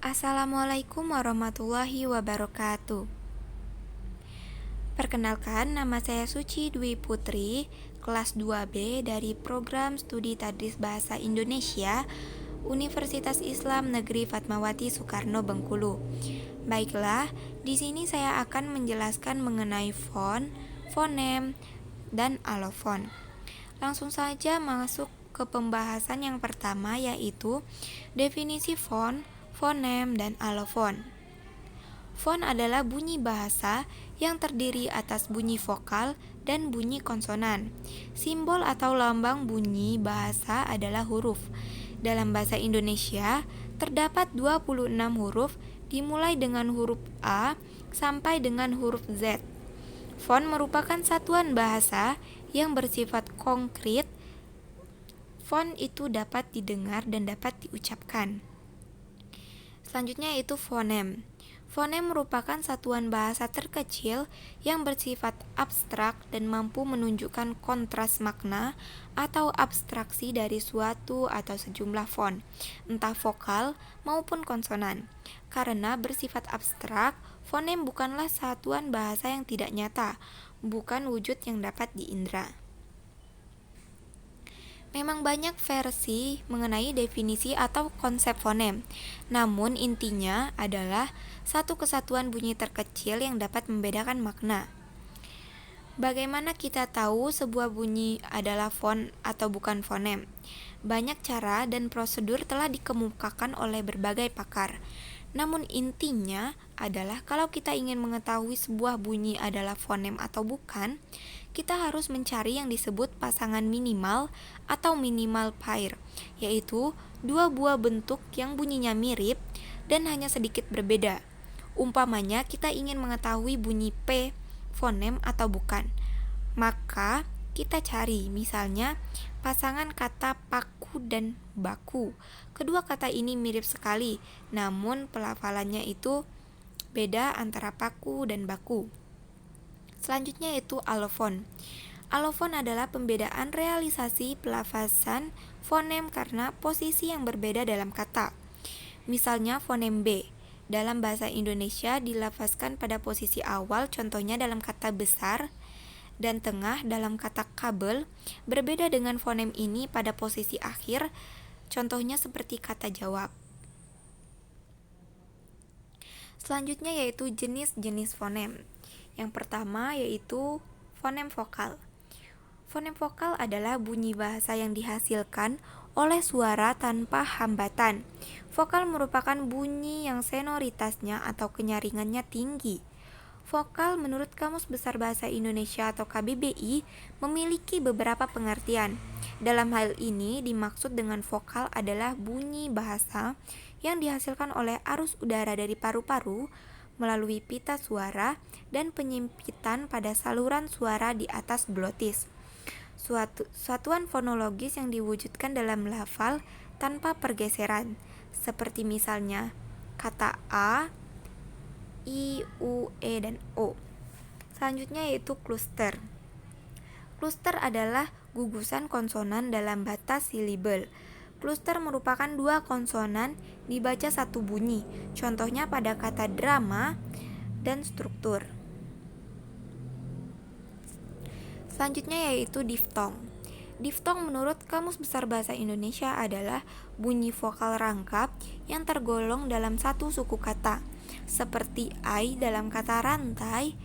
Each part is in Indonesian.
Assalamualaikum warahmatullahi wabarakatuh. Perkenalkan, nama saya Suci Dwi Putri, kelas 2B dari program studi Tadris Bahasa Indonesia Universitas Islam Negeri Fatmawati Soekarno Bengkulu. Baiklah, di sini saya akan menjelaskan mengenai fon, fonem, dan alofon. Langsung saja masuk ke pembahasan yang pertama, yaitu definisi fon, fonem, dan alofon. Fon adalah bunyi bahasa yang terdiri atas bunyi vokal dan bunyi konsonan. Simbol atau lambang bunyi bahasa adalah huruf. Dalam bahasa Indonesia, terdapat 26 huruf dimulai dengan huruf A sampai dengan huruf Z. Fon merupakan satuan bahasa yang bersifat konkret. Fon itu dapat didengar dan dapat diucapkan. Selanjutnya yaitu fonem. Fonem merupakan satuan bahasa terkecil yang bersifat abstrak dan mampu menunjukkan kontras makna atau abstraksi dari suatu atau sejumlah fon, entah vokal maupun konsonan. Karena bersifat abstrak, fonem bukanlah satuan bahasa yang tidak nyata, bukan wujud yang dapat diindra. Memang banyak versi mengenai definisi atau konsep fonem. Namun intinya adalah satu kesatuan bunyi terkecil yang dapat membedakan makna. Bagaimana kita tahu sebuah bunyi adalah fon atau bukan fonem? Banyak cara dan prosedur telah dikemukakan oleh berbagai pakar. Namun intinya adalah kalau kita ingin mengetahui sebuah bunyi adalah fonem atau bukan, kita harus mencari yang disebut pasangan minimal atau minimal pair, yaitu dua buah bentuk yang bunyinya mirip dan hanya sedikit berbeda. Umpamanya kita ingin mengetahui bunyi P fonem atau bukan, maka kita cari misalnya pasangan kata paku dan baku. Kedua kata ini mirip sekali, namun pelafalannya itu beda antara paku dan baku. Selanjutnya yaitu alofon. Alofon adalah pembedaan realisasi pelafasan fonem karena posisi yang berbeda dalam kata. Misalnya fonem B dalam bahasa Indonesia dilafazkan pada posisi awal, contohnya dalam kata besar, dan tengah dalam kata kabel, berbeda dengan fonem ini pada posisi akhir, contohnya seperti kata jawab. Selanjutnya yaitu jenis-jenis fonem. Yang pertama yaitu fonem vokal. Fonem vokal adalah bunyi bahasa yang dihasilkan oleh suara tanpa hambatan. Vokal merupakan bunyi yang sonoritasnya atau kenyaringannya tinggi. Vokal menurut Kamus Besar Bahasa Indonesia atau KBBI memiliki beberapa pengertian. Dalam hal ini dimaksud dengan vokal adalah bunyi bahasa yang dihasilkan oleh arus udara dari paru-paru melalui pita suara dan penyempitan pada saluran suara di atas glotis. Satuan fonologis yang diwujudkan dalam lafal tanpa pergeseran, seperti misalnya kata A, I, U, E, dan O. Selanjutnya yaitu kluster. Kluster adalah gugusan konsonan dalam batas silibel. Kluster merupakan dua konsonan dibaca satu bunyi, contohnya pada kata drama dan struktur. Selanjutnya yaitu diftong. Diftong menurut Kamus Besar Bahasa Indonesia adalah bunyi vokal rangkap yang tergolong dalam satu suku kata, seperti ai dalam kata rantai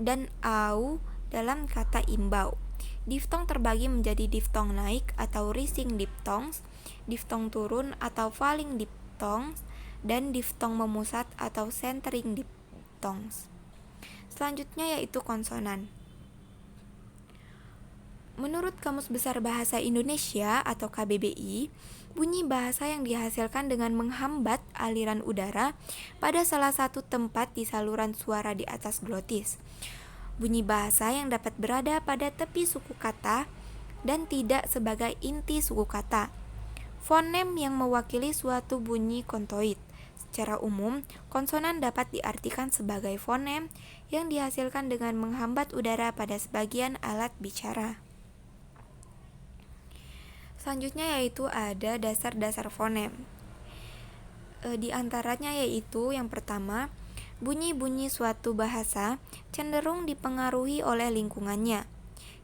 dan au dalam kata imbau. Diftong terbagi menjadi diftong naik atau rising diphthongs, diftong turun atau falling diphthongs, dan diftong memusat atau centering diphthongs. Selanjutnya yaitu konsonan. Menurut Kamus Besar Bahasa Indonesia atau KBBI, bunyi bahasa yang dihasilkan dengan menghambat aliran udara pada salah satu tempat di saluran suara di atas glotis. Bunyi bahasa yang dapat berada pada tepi suku kata dan tidak sebagai inti suku kata. Fonem yang mewakili suatu bunyi kontoid. Secara umum, konsonan dapat diartikan sebagai fonem yang dihasilkan dengan menghambat udara pada sebagian alat bicara. Selanjutnya yaitu ada dasar-dasar fonem. Di antaranya yaitu yang pertama, bunyi-bunyi suatu bahasa cenderung dipengaruhi oleh lingkungannya.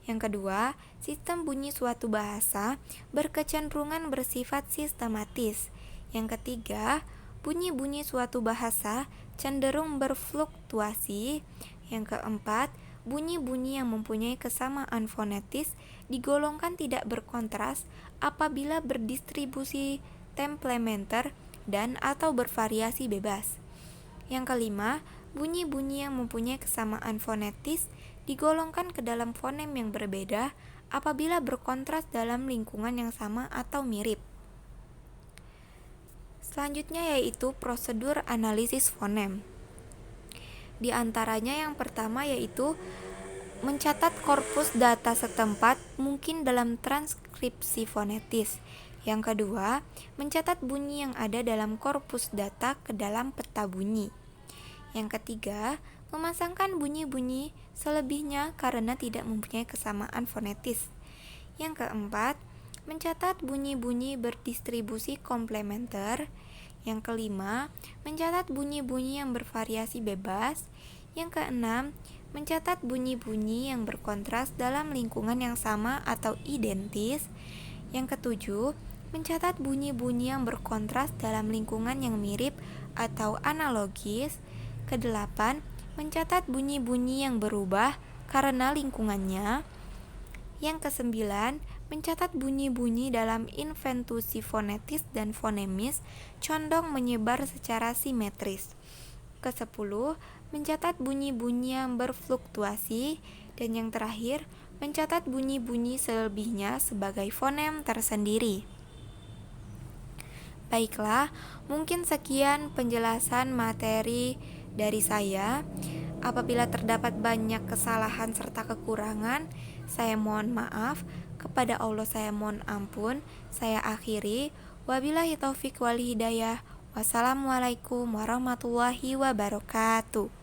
Yang kedua, sistem bunyi suatu bahasa berkecenderungan bersifat sistematis. Yang ketiga, bunyi-bunyi suatu bahasa cenderung berfluktuasi. Yang keempat, bunyi-bunyi yang mempunyai kesamaan fonetis digolongkan tidak berkontras apabila berdistribusi komplementer dan atau bervariasi bebas. Yang kelima, bunyi-bunyi yang mempunyai kesamaan fonetis digolongkan ke dalam fonem yang berbeda apabila berkontras dalam lingkungan yang sama atau mirip. Selanjutnya yaitu prosedur analisis fonem. Di antaranya yang pertama yaitu mencatat korpus data setempat mungkin dalam transkripsi fonetis. Yang kedua, mencatat bunyi yang ada dalam korpus data ke dalam peta bunyi. Yang ketiga, memasangkan bunyi-bunyi selebihnya karena tidak mempunyai kesamaan fonetis. Yang keempat, mencatat bunyi-bunyi berdistribusi komplementer. Yang kelima, mencatat bunyi-bunyi yang bervariasi bebas. Yang keenam, mencatat bunyi-bunyi yang berkontras dalam lingkungan yang sama atau identis. Yang ketujuh, mencatat bunyi-bunyi yang berkontras dalam lingkungan yang mirip atau analogis. Kedelapan, mencatat bunyi-bunyi yang berubah karena lingkungannya. Yang kesembilan, mencatat bunyi-bunyi dalam inventusi fonetis dan fonemis condong menyebar secara simetris. Kesepuluh, mencatat bunyi-bunyi yang berfluktuasi. Dan yang terakhir, mencatat bunyi-bunyi selebihnya sebagai fonem tersendiri. Baiklah, mungkin sekian penjelasan materi dari saya. Apabila terdapat banyak kesalahan serta kekurangan, saya mohon maaf. Kepada Allah saya mohon ampun. Saya akhiri. Wabillahi taufik wal hidayah. Wassalamualaikum warahmatullahi wabarakatuh.